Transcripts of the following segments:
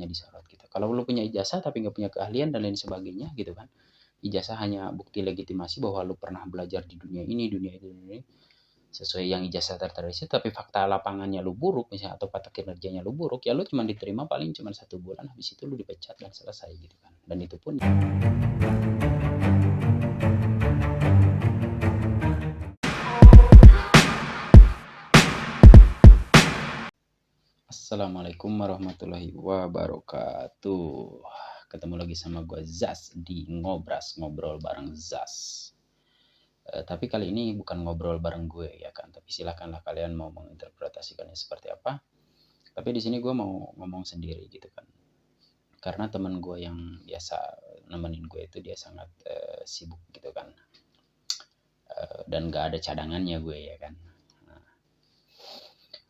ijazahnya disorot gitu. Kalau lu punya ijazah tapi nggak punya keahlian dan lain sebagainya gitu kan, ijazah hanya bukti legitimasi bahwa lu pernah belajar di dunia ini, sesuai yang ijazah tertera itu, tapi fakta lapangannya lu buruk misalnya atau fakta kinerjanya lu buruk, ya lu cuma diterima paling cuma 1 bulan, habis itu lu dipecat dan selesai gitu kan. Dan itu pun Assalamualaikum warahmatullahi wabarakatuh. Ketemu lagi sama gue Zas di Ngobras, ngobrol bareng Zas. Tapi kali ini bukan ngobrol bareng gue ya kan, tapi silakanlah kalian mau menginterpretasikannya seperti apa. Tapi di sini gue mau ngomong sendiri gitu kan. Karena teman gue yang biasa nemenin gue itu dia sangat sibuk gitu kan. Dan gak ada cadangannya gue ya kan.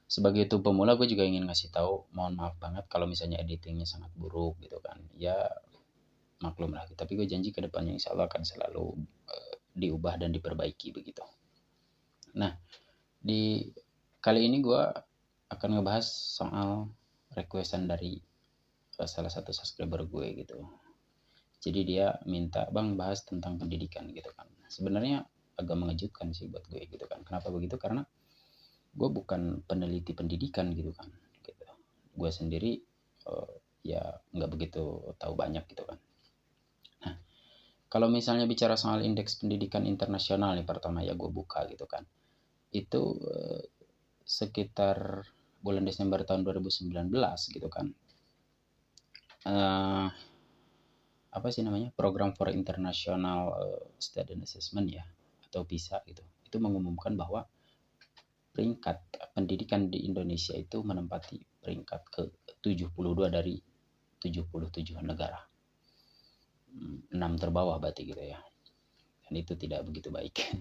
Sebagai itu pemula gue juga ingin ngasih tahu, mohon maaf banget kalau misalnya editingnya sangat buruk gitu kan. Ya maklum lah, tapi gue janji ke depannya insya Allah akan selalu diubah dan diperbaiki begitu. Nah, di kali ini gue akan ngebahas soal requestan dari salah satu subscriber gue gitu. Jadi dia minta, bang bahas tentang pendidikan gitu kan. Sebenarnya agak mengejutkan sih buat gue gitu kan. Kenapa begitu? Karena gue bukan peneliti pendidikan gitu kan. Gitu. Gue sendiri ya nggak begitu tahu banyak gitu kan. Nah, kalau misalnya bicara soal indeks pendidikan internasional nih, pertama ya gue buka gitu kan. Itu sekitar bulan Desember tahun 2019 gitu kan. Apa sih namanya? Program for International Student Assessment ya, atau PISA gitu. Itu mengumumkan bahwa peringkat pendidikan di Indonesia itu menempati peringkat ke-72 dari 77 negara. 6 terbawah berarti gitu ya. Dan itu tidak begitu baik.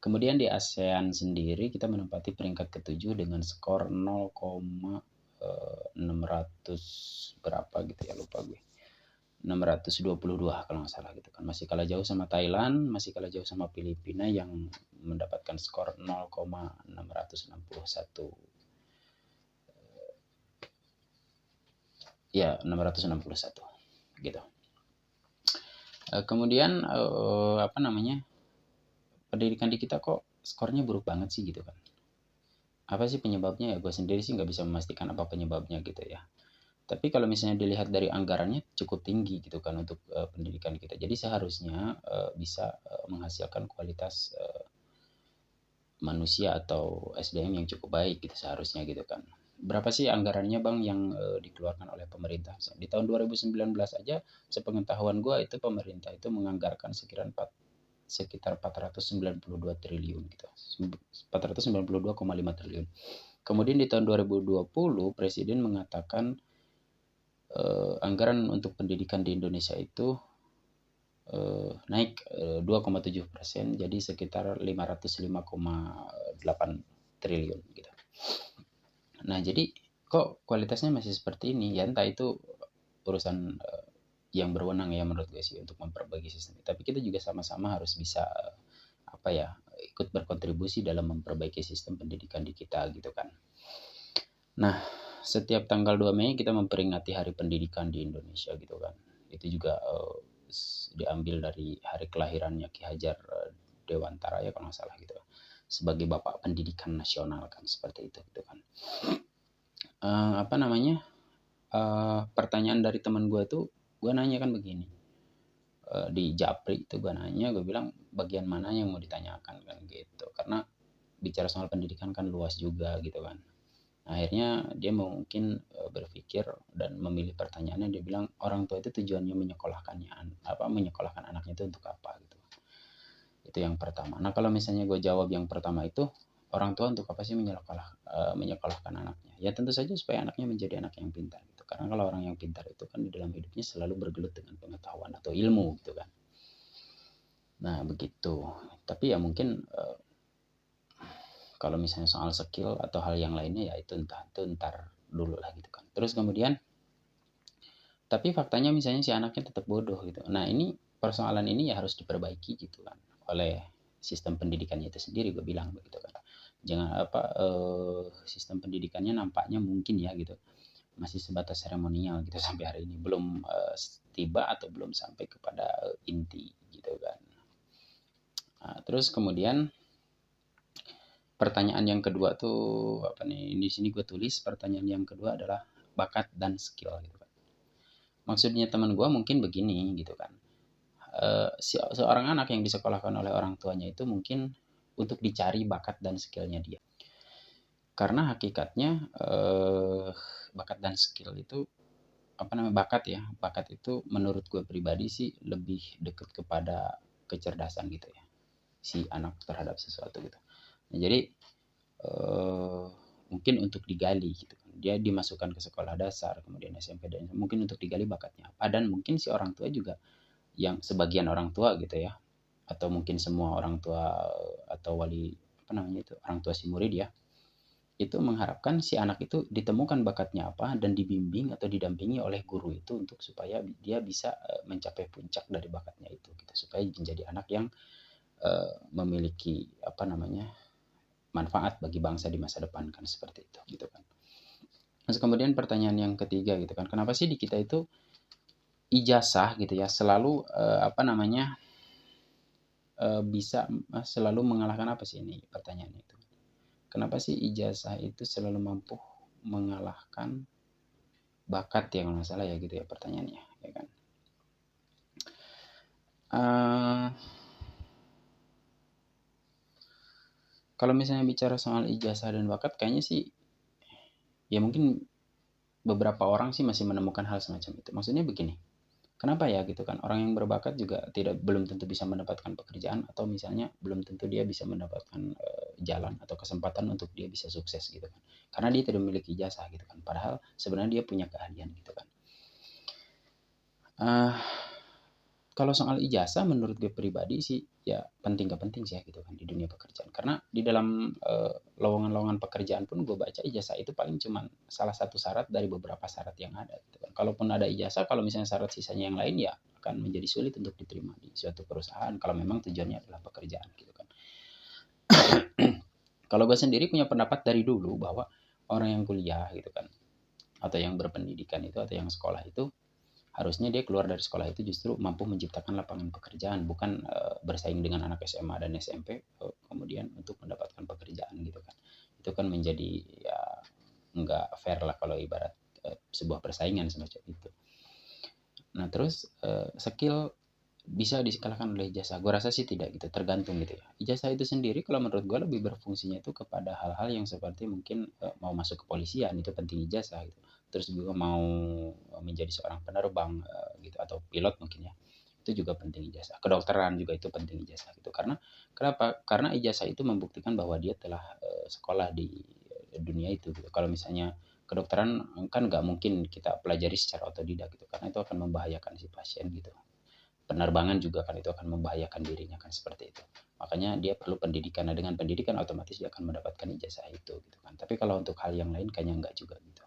Kemudian di ASEAN sendiri kita menempati peringkat ke-7 dengan skor 0,600 berapa gitu ya, lupa gue. 622 kalau nggak salah gitu kan. Masih kalah jauh sama Thailand, masih kalah jauh sama Filipina yang mendapatkan skor 0,661. Ya, 661 gitu. Kemudian apa namanya? Pendidikan di kita kok skornya buruk banget sih gitu kan. Apa sih penyebabnya ya? Gue sendiri sih nggak bisa memastikan apa penyebabnya gitu ya. Tapi kalau misalnya dilihat dari anggarannya cukup tinggi gitu kan untuk pendidikan kita. Jadi seharusnya bisa menghasilkan kualitas manusia atau SDM yang cukup baik gitu seharusnya gitu kan. Berapa sih anggarannya bang yang dikeluarkan oleh pemerintah? Di tahun 2019 aja sepengetahuan gue itu pemerintah itu menganggarkan sekitar 492 triliun gitu. 492,5 triliun. Kemudian di tahun 2020 Presiden mengatakan anggaran untuk pendidikan di Indonesia itu naik 2,7%, jadi sekitar 505,8 triliun gitu. Nah, jadi kok kualitasnya masih seperti ini? Ya entah itu urusan yang berwenang ya menurut gue sih untuk memperbaiki sistem. Tapi kita juga sama-sama harus bisa apa ya, ikut berkontribusi dalam memperbaiki sistem pendidikan di kita gitu kan. Nah, setiap tanggal 2 Mei kita memperingati Hari Pendidikan di Indonesia gitu kan. Itu juga diambil dari hari kelahirannya Ki Hajar Dewantara ya kalau nggak salah gitu. Sebagai Bapak Pendidikan Nasional kan, seperti itu gitu kan. Apa namanya? Pertanyaan dari teman gue tuh, gue nanya kan begini. Di Japri itu gue nanya, gue bilang bagian mana yang mau ditanyakan kan gitu. Karena bicara soal pendidikan kan luas juga gitu kan. Akhirnya dia mungkin berpikir dan memilih pertanyaannya, dia bilang orang tua itu tujuannya menyekolahkan anaknya itu untuk apa gitu. Itu yang pertama. Nah kalau misalnya gue jawab yang pertama itu, orang tua untuk apa sih menyekolahkan anaknya? Ya tentu saja supaya anaknya menjadi anak yang pintar gitu. Karena kalau orang yang pintar itu kan di dalam hidupnya selalu bergelut dengan pengetahuan atau ilmu gitu kan. Nah begitu. Tapi ya mungkin kalau misalnya soal skill atau hal yang lainnya ya itu ntar dulu lah gitu kan. Terus kemudian tapi faktanya misalnya si anaknya tetap bodoh gitu. Nah ini persoalan ini ya harus diperbaiki gitu kan oleh sistem pendidikannya itu sendiri, gue bilang begitu kan. Jangan sistem pendidikannya nampaknya mungkin ya gitu masih sebatas seremonial gitu sampai hari ini, belum tiba atau belum sampai kepada inti gitu kan. Nah, terus kemudian pertanyaan yang kedua tuh apa nih? Di sini gue tulis pertanyaan yang kedua adalah bakat dan skill gitu kan. Maksudnya teman gue mungkin begini gitu kan. Seorang anak yang disekolahkan oleh orang tuanya itu mungkin untuk dicari bakat dan skillnya dia. Karena hakikatnya bakat dan skill itu apa namanya, bakat itu menurut gue pribadi sih lebih dekat kepada kecerdasan gitu ya, si anak terhadap sesuatu gitu. Nah, jadi mungkin untuk digali gitu kan, dia dimasukkan ke sekolah dasar kemudian SMP dan mungkin untuk digali bakatnya apa, dan mungkin si orang tua juga, yang sebagian orang tua gitu ya, atau mungkin semua orang tua atau wali apa namanya itu, orang tua si murid ya, itu mengharapkan si anak itu ditemukan bakatnya apa dan dibimbing atau didampingi oleh guru itu untuk supaya dia bisa mencapai puncak dari bakatnya itu gitu, supaya menjadi anak yang memiliki apa namanya, manfaat bagi bangsa di masa depan kan, seperti itu gitu kan. Terus kemudian pertanyaan yang ketiga gitu kan, kenapa sih di kita itu ijazah gitu ya selalu apa namanya, bisa selalu mengalahkan apa sih ini pertanyaannya itu. Kenapa sih ijazah itu selalu mampu mengalahkan bakat ya, kalau nggak salah ya gitu ya pertanyaannya ya kan. Kalau misalnya bicara soal ijazah dan bakat, kayaknya sih ya mungkin beberapa orang sih masih menemukan hal semacam itu. Maksudnya begini, kenapa ya gitu kan, orang yang berbakat juga belum tentu bisa mendapatkan pekerjaan, atau misalnya belum tentu dia bisa mendapatkan jalan atau kesempatan untuk dia bisa sukses gitu kan. Karena dia tidak memiliki ijazah gitu kan. Padahal sebenarnya dia punya keahlian gitu kan. Kalau soal ijazah menurut gue pribadi sih ya penting gak penting sih ya gitu kan di dunia pekerjaan. Karena di dalam lowongan-lowongan pekerjaan pun gue baca ijazah itu paling cuman salah satu syarat dari beberapa syarat yang ada gitu kan. Kalaupun ada ijazah, kalau misalnya syarat sisanya yang lain ya akan menjadi sulit untuk diterima di suatu perusahaan kalau memang tujuannya adalah pekerjaan gitu kan. Kalau gue sendiri punya pendapat dari dulu bahwa orang yang kuliah gitu kan, atau yang berpendidikan itu atau yang sekolah itu, harusnya dia keluar dari sekolah itu justru mampu menciptakan lapangan pekerjaan, bukan bersaing dengan anak SMA dan SMP kemudian untuk mendapatkan pekerjaan gitu kan. Itu kan menjadi ya nggak fair lah kalau ibarat sebuah persaingan semacam itu. Nah terus skill bisa dikalahkan oleh ijazah? Gue rasa sih tidak gitu, tergantung gitu ya. Ijazah itu sendiri kalau menurut gue lebih berfungsinya itu kepada hal-hal yang seperti mungkin mau masuk kepolisian itu penting ijazah gitu. Terus juga mau menjadi seorang penerbang gitu, atau pilot mungkin ya, itu juga penting ijazah. Kedokteran juga itu penting ijazah gitu. Karena kenapa? Karena ijazah itu membuktikan bahwa dia telah sekolah di dunia itu gitu. Kalau misalnya kedokteran kan nggak mungkin kita pelajari secara otodidak gitu, karena itu akan membahayakan si pasien gitu. Penerbangan juga kan itu akan membahayakan dirinya kan, seperti itu. Makanya dia perlu pendidikan. Nah, dengan pendidikan otomatis dia akan mendapatkan ijazah itu gitu kan. Tapi kalau untuk hal yang lain kayaknya enggak juga gitu.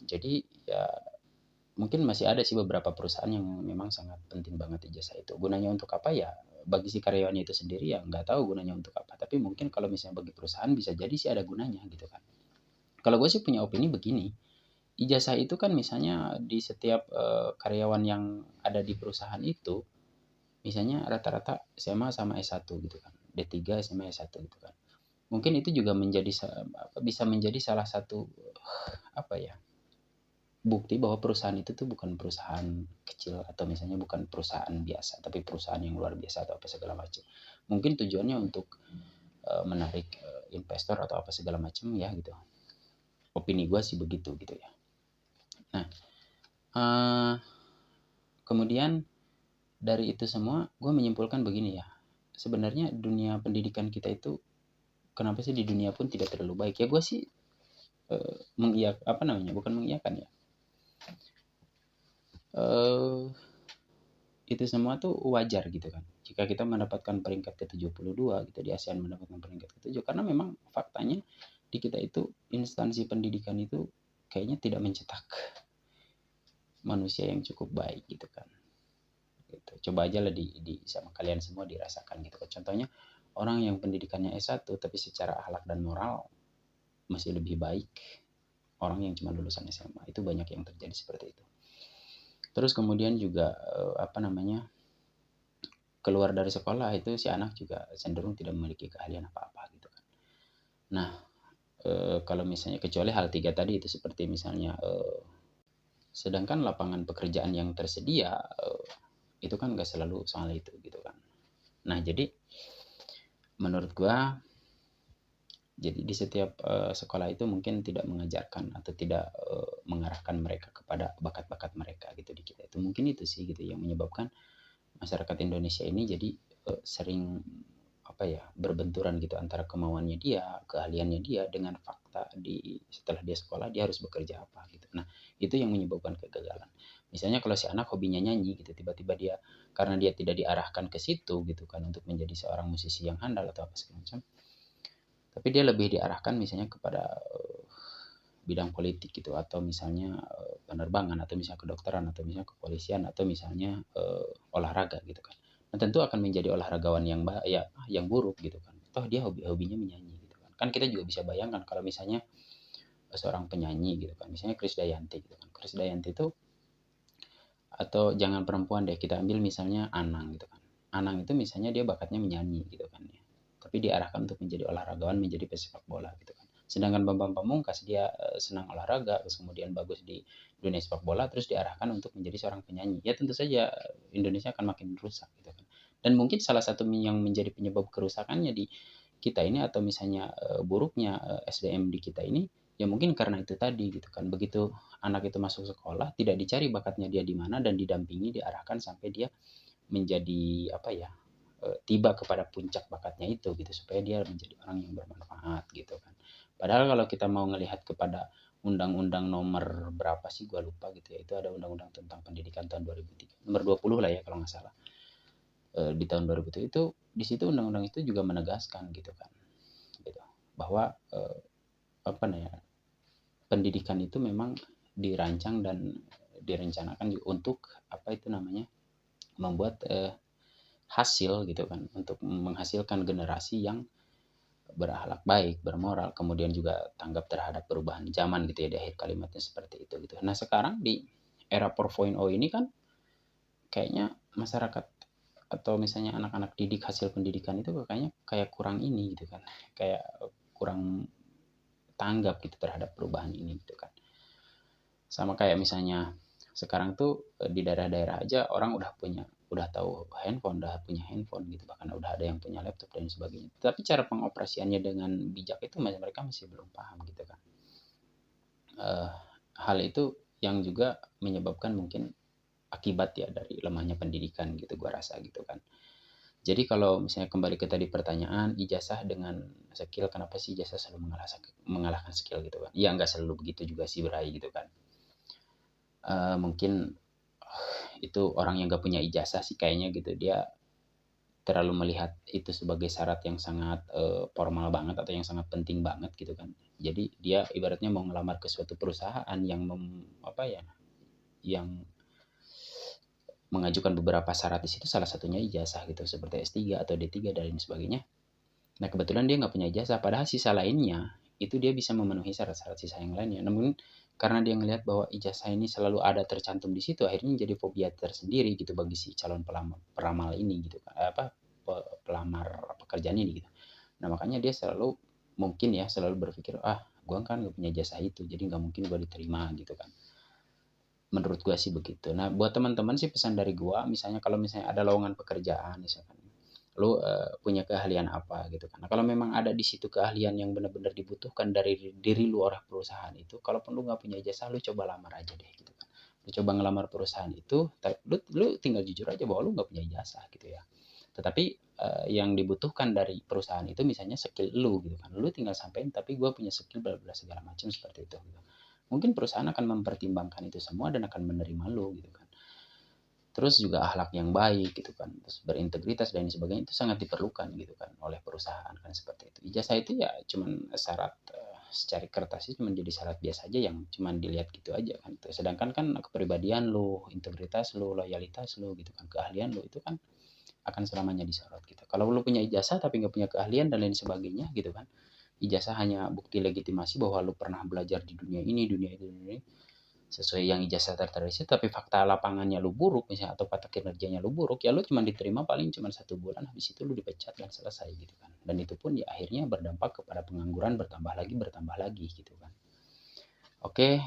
Jadi ya mungkin masih ada sih beberapa perusahaan yang memang sangat penting banget ijazah itu. Gunanya untuk apa ya? Bagi si karyawannya itu sendiri ya nggak tahu gunanya untuk apa. Tapi mungkin kalau misalnya bagi perusahaan bisa jadi sih ada gunanya gitu kan. Kalau gue sih punya opini begini, ijazah itu kan misalnya di setiap karyawan yang ada di perusahaan itu, misalnya rata-rata SMA sama S1 gitu kan, D3 SMA S1 gitu kan. Mungkin itu juga bisa menjadi salah satu apa ya, bukti bahwa perusahaan itu tuh bukan perusahaan kecil, atau misalnya bukan perusahaan biasa, tapi perusahaan yang luar biasa atau apa segala macam. Mungkin tujuannya untuk menarik investor atau apa segala macam ya gitu. Opini gue sih begitu gitu ya. Nah, kemudian dari itu semua gue menyimpulkan begini ya. Sebenarnya dunia pendidikan kita itu kenapa sih di dunia pun tidak terlalu baik ya? Gue sih apa namanya? Bukan mengiyakan ya. Itu semua tuh wajar gitu kan. Jika kita mendapatkan peringkat ke-72 gitu, di ASEAN mendapatkan peringkat ke-7, karena memang faktanya di kita itu instansi pendidikan itu kayaknya tidak mencetak manusia yang cukup baik gitu kan. Gitu. Coba aja lah di sama kalian semua dirasakan gitu kan. Contohnya orang yang pendidikannya S1 tapi secara akhlak dan moral masih lebih baik orang yang cuma lulusan SMA. Itu banyak yang terjadi seperti itu. Terus kemudian juga keluar dari sekolah itu si anak juga cenderung tidak memiliki keahlian apa-apa gitu kan. Nah, kalau misalnya kecuali hal 3 tadi itu seperti misalnya sedangkan lapangan pekerjaan yang tersedia itu kan nggak selalu soal itu gitu kan. Nah, jadi menurut gua jadi di setiap sekolah itu mungkin tidak mengajarkan atau tidak mengarahkan mereka kepada bakat-bakat mereka gitu di kita. Itu mungkin itu sih gitu yang menyebabkan masyarakat Indonesia ini jadi sering berbenturan gitu antara kemauannya dia, keahliannya dia dengan fakta setelah dia sekolah dia harus bekerja apa gitu. Nah, itu yang menyebabkan kegagalan. Misalnya kalau si anak hobinya nyanyi gitu, tiba-tiba dia karena dia tidak diarahkan ke situ gitu kan untuk menjadi seorang musisi yang handal atau apa segala macam. Tapi dia lebih diarahkan misalnya kepada bidang politik gitu atau misalnya penerbangan atau misalnya kedokteran atau misalnya kepolisian atau misalnya olahraga gitu kan. Nah, tentu akan menjadi olahragawan yang buruk gitu kan. Toh dia hobinya menyanyi gitu kan. Kan kita juga bisa bayangkan kalau misalnya seorang penyanyi gitu kan. Misalnya Krisdayanti gitu kan. Krisdayanti itu atau jangan perempuan deh, kita ambil misalnya Anang gitu kan. Anang itu misalnya dia bakatnya menyanyi gitu kan ya. Tapi diarahkan untuk menjadi olahragawan, menjadi pesepak bola gitu kan. Sedangkan Bambang Pamungkas dia senang olahraga, terus kemudian bagus di dunia sepak bola, terus diarahkan untuk menjadi seorang penyanyi. Ya tentu saja Indonesia akan makin rusak gitu kan. Dan mungkin salah satu yang menjadi penyebab kerusakannya di kita ini atau misalnya buruknya SDM di kita ini ya mungkin karena itu tadi gitu kan. Begitu anak itu masuk sekolah tidak dicari bakatnya dia di mana dan didampingi, diarahkan sampai dia menjadi tiba kepada puncak bakatnya itu gitu supaya dia menjadi orang yang bermanfaat gitu kan. Padahal kalau kita mau ngelihat kepada undang-undang nomor berapa sih gua lupa gitu ya, itu ada undang-undang tentang pendidikan tahun 2003 nomor 20 lah ya kalau nggak salah. Di tahun 2007 itu di situ undang-undang itu juga menegaskan gitu kan gitu bahwa pendidikan itu memang dirancang dan direncanakan untuk membuat hasil gitu kan untuk menghasilkan generasi yang berakhlak baik, bermoral, kemudian juga tanggap terhadap perubahan zaman gitu ya, di akhir kalimatnya seperti itu gitu. Nah, sekarang di era 4.0 ini kan kayaknya masyarakat atau misalnya anak-anak didik hasil pendidikan itu kayaknya kayak kurang ini gitu kan. Kayak kurang tanggap gitu terhadap perubahan ini gitu kan. Sama kayak misalnya sekarang tuh di daerah-daerah aja orang udah tahu handphone, udah punya handphone gitu, bahkan udah ada yang punya laptop dan sebagainya. Tapi cara pengoperasiannya dengan bijak itu mereka masih belum paham gitu kan. Hal itu yang juga menyebabkan mungkin akibat ya dari lemahnya pendidikan gitu gua rasa gitu kan. Jadi kalau misalnya kembali ke tadi pertanyaan ijazah dengan skill, kenapa sih ijazah selalu mengalahkan skill gitu kan? Ya nggak selalu begitu juga sih Bray gitu kan. Mungkin itu orang yang gak punya ijazah sih kayaknya gitu, dia terlalu melihat itu sebagai syarat yang sangat formal banget atau yang sangat penting banget gitu kan. Jadi dia ibaratnya mau ngelamar ke suatu perusahaan yang mengajukan beberapa syarat di situ, salah satunya ijazah gitu seperti S3 atau D3 dan lain sebagainya. Nah, kebetulan dia nggak punya ijazah, padahal sisa lainnya itu dia bisa memenuhi syarat-syarat sisa yang lainnya. Namun karena dia ngelihat bahwa ijazah ini selalu ada tercantum di situ, akhirnya jadi fobia tersendiri gitu bagi si calon peramal ini gitu kan. Pelamar pekerjaan ini gitu. Nah, makanya dia selalu berpikir, gua kan nggak punya ijazah itu, jadi nggak mungkin gua diterima gitu kan. Menurut gua sih begitu. Nah, buat teman-teman sih pesan dari gua, misalnya kalau misalnya ada lowongan pekerjaan misalkan lu punya keahlian apa gitu kan. Nah, kalau memang ada di situ keahlian yang benar-benar dibutuhkan dari diri lu oleh perusahaan itu, kalaupun lu nggak punya ijazah, lu coba lamar aja deh gitu kan. Lu coba ngelamar perusahaan itu, lu tinggal jujur aja bahwa lu nggak punya ijazah gitu ya. Tetapi yang dibutuhkan dari perusahaan itu misalnya skill lu gitu kan. Lu tinggal sampein, tapi gue punya skill bla bla segala macam seperti itu. Gitu. Mungkin perusahaan akan mempertimbangkan itu semua dan akan menerima lu gitu kan. Terus juga akhlak yang baik gitu kan, terus berintegritas dan sebagainya itu sangat diperlukan gitu kan oleh perusahaan kan seperti itu. Ijazah itu ya cuman syarat secara kertas itu cuma jadi syarat biasa aja yang cuman dilihat gitu aja kan. Sedangkan kan kepribadian lu, integritas lu, loyalitas lu gitu kan, keahlian lu itu kan akan selamanya disorot gitu. Kalau lu punya ijazah tapi nggak punya keahlian dan lain sebagainya gitu kan, ijazah hanya bukti legitimasi bahwa lu pernah belajar di dunia ini, dunia ini, sesuai yang ijazah tertera di situ, tapi fakta lapangannya lu buruk misalnya, atau fakta kinerjanya lu buruk, ya lu cuma diterima paling cuma 1 bulan, habis itu lu dipecat dan selesai gitu kan. Dan itu pun ya akhirnya berdampak kepada pengangguran bertambah lagi gitu kan. Oke,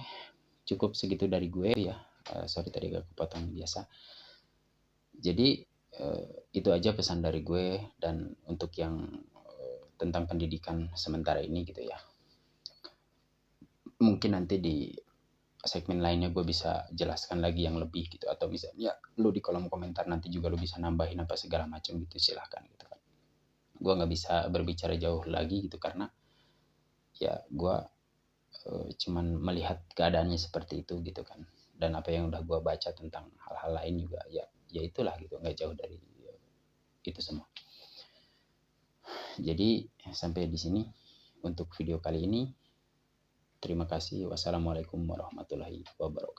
cukup segitu dari gue ya. Sorry tadi agak kepotong biasa. Jadi itu aja pesan dari gue, dan untuk yang tentang pendidikan sementara ini gitu ya. Mungkin nanti di segmen lainnya gue bisa jelaskan lagi yang lebih gitu, atau misalnya lu di kolom komentar nanti juga lu bisa nambahin apa segala macam gitu, silahkan gitu kan. Gue nggak bisa berbicara jauh lagi gitu karena ya gue cuman melihat keadaannya seperti itu gitu kan, dan apa yang udah gue baca tentang hal-hal lain juga ya itulah gitu, nggak jauh dari itu semua. Jadi sampai di sini untuk video kali ini. Terima kasih. Wassalamualaikum warahmatullahi wabarakatuh.